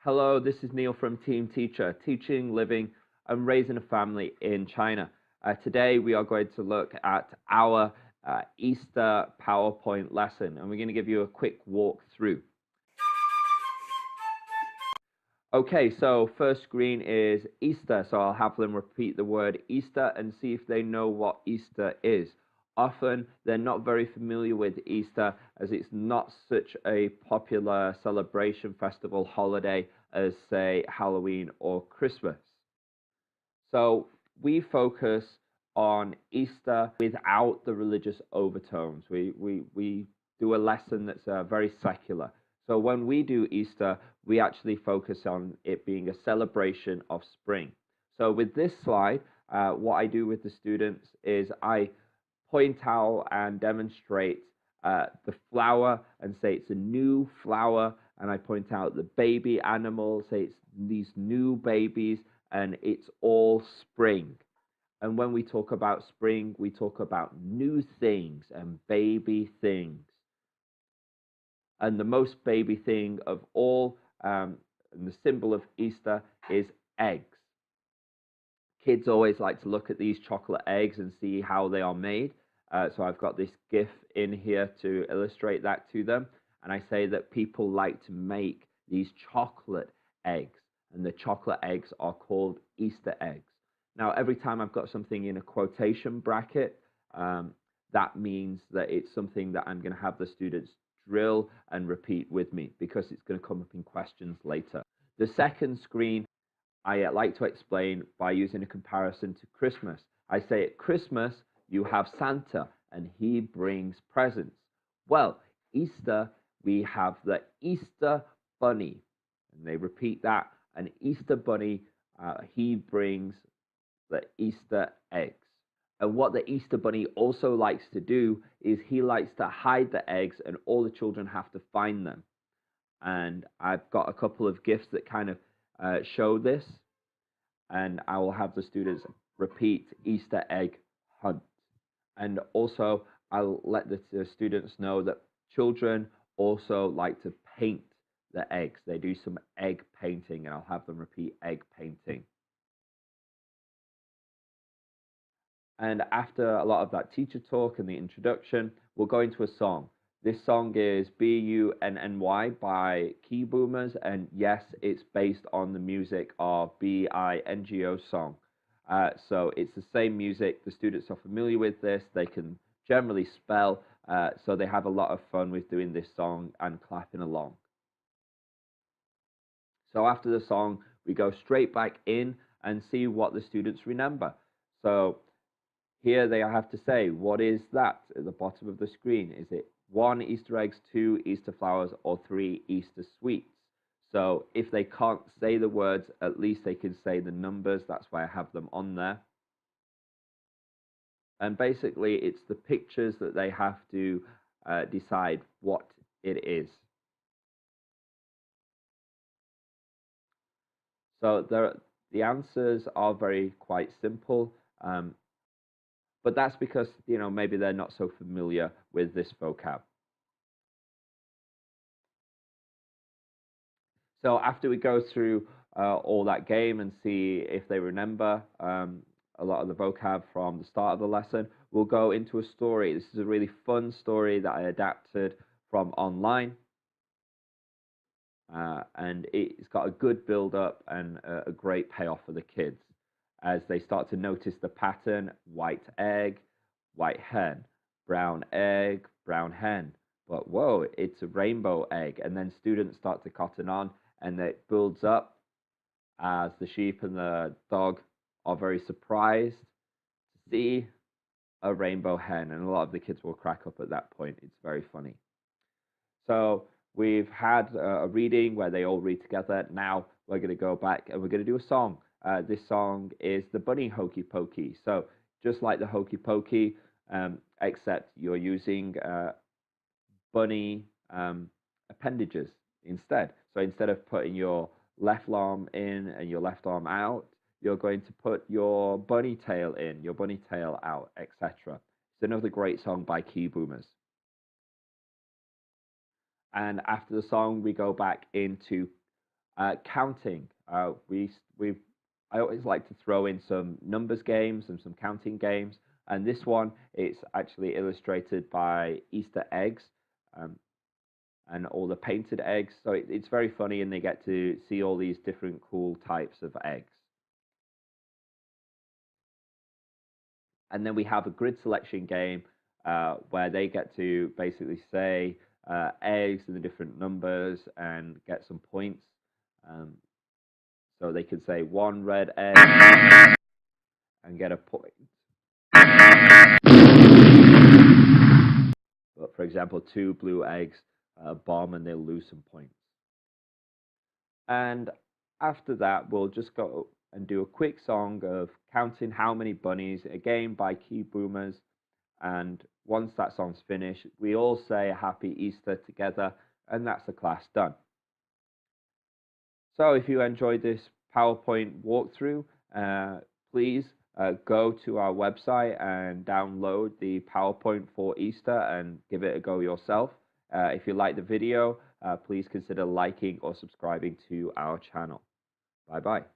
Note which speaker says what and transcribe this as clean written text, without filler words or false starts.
Speaker 1: Hello, this is Neil from Team Teacher, teaching, living, and raising a family in China. Today we are going to look at our Easter PowerPoint lesson, and we're going to give you a quick walkthrough. Okay, so first screen is Easter, so I'll have them repeat the word Easter and see if they know what Easter is. Often they're not very familiar with Easter as it's not such a popular celebration, festival, holiday as, say, Halloween or Christmas. So we focus on Easter without the religious overtones. We do a lesson that's very secular. So when we do Easter, we actually focus on it being a celebration of spring. So with this slide, what I do with the students is I point out and demonstrate the flower and say it's a new flower, and I point out the baby animal, say it's these new babies, and it's all spring. And when we talk about spring, we talk about new things and baby things. And the most baby thing of all, and the symbol of Easter is eggs. Kids always like to look at these chocolate eggs and see how they are made. So I've got this GIF in here to illustrate that to them. And I say that people like to make these chocolate eggs, and the chocolate eggs are called Easter eggs. Now, every time I've got something in a quotation bracket, that means that it's something that I'm going to have the students drill and repeat with me, because it's going to come up in questions later. The second screen, I like to explain by using a comparison to Christmas. I say at Christmas, you have Santa, and he brings presents. Well, Easter, we have the Easter Bunny, and they repeat that. An Easter Bunny, he brings the Easter eggs. And what the Easter Bunny also likes to do is he likes to hide the eggs, and all the children have to find them. And I've got a couple of GIFs that kind of show this, and I will have the students repeat Easter egg hunt. And also I'll let the students know that children also like to paint the eggs. They do some egg painting, and I'll have them repeat egg painting. And after a lot of that teacher talk and the introduction, we'll go into a song. This song is B-U-N-N-Y by Key Boomers, and yes, it's based on the music of B-I-N-G-O song. So it's the same music. The students are familiar with this. They can generally spell, so they have a lot of fun with doing this song and clapping along. So after the song, we go straight back in and see what the students remember. So here they have to say, what is that at the bottom of the screen? Is it 1 Easter eggs, 2 Easter flowers, or 3 Easter sweets? So if they can't say the words, at least they can say the numbers. That's why I have them on there. And basically, it's the pictures that they have to decide what it is. So the answers are quite simple. But that's because, maybe they're not so familiar with this vocab. So after we go through all that game and see if they remember a lot of the vocab from the start of the lesson, we'll go into a story. This is a really fun story that I adapted from online. And it's got a good build-up and a great payoff for the kids as they start to notice the pattern: white egg, white hen, brown egg, brown hen. But whoa, it's a rainbow egg. And then students start to cotton on, and it builds up as the sheep and the dog are very surprised to see a rainbow hen. And a lot of the kids will crack up at that point. It's very funny. So we've had a reading where they all read together. Now we're going to go back and we're going to do a song. This song is the Bunny Hokey Pokey. So just like the Hokey Pokey, except you're using bunny appendages instead. So instead of putting your left arm in and your left arm out, you're going to put your bunny tail in, your bunny tail out, etc. It's another great song by Key Boomers. And after the song, we go back into Counting. I always like to throw in some numbers games and some counting games. And this one, it's actually illustrated by Easter eggs and all the painted eggs. So it's very funny, and they get to see all these different cool types of eggs. And then we have a grid selection game where they get to basically say eggs and the different numbers and get some points. So they could say 1 red egg and get a point. But for example, 2 blue eggs bomb and they'll lose some points. And after that, we'll just go and do a quick song of counting how many bunnies, again by Key Boomers. And once that song's finished, we all say a happy Easter together, and that's the class done. So if you enjoyed this PowerPoint walkthrough, please go to our website and download the PowerPoint for Easter and give it a go yourself. If you like the video, please consider liking or subscribing to our channel. Bye-bye.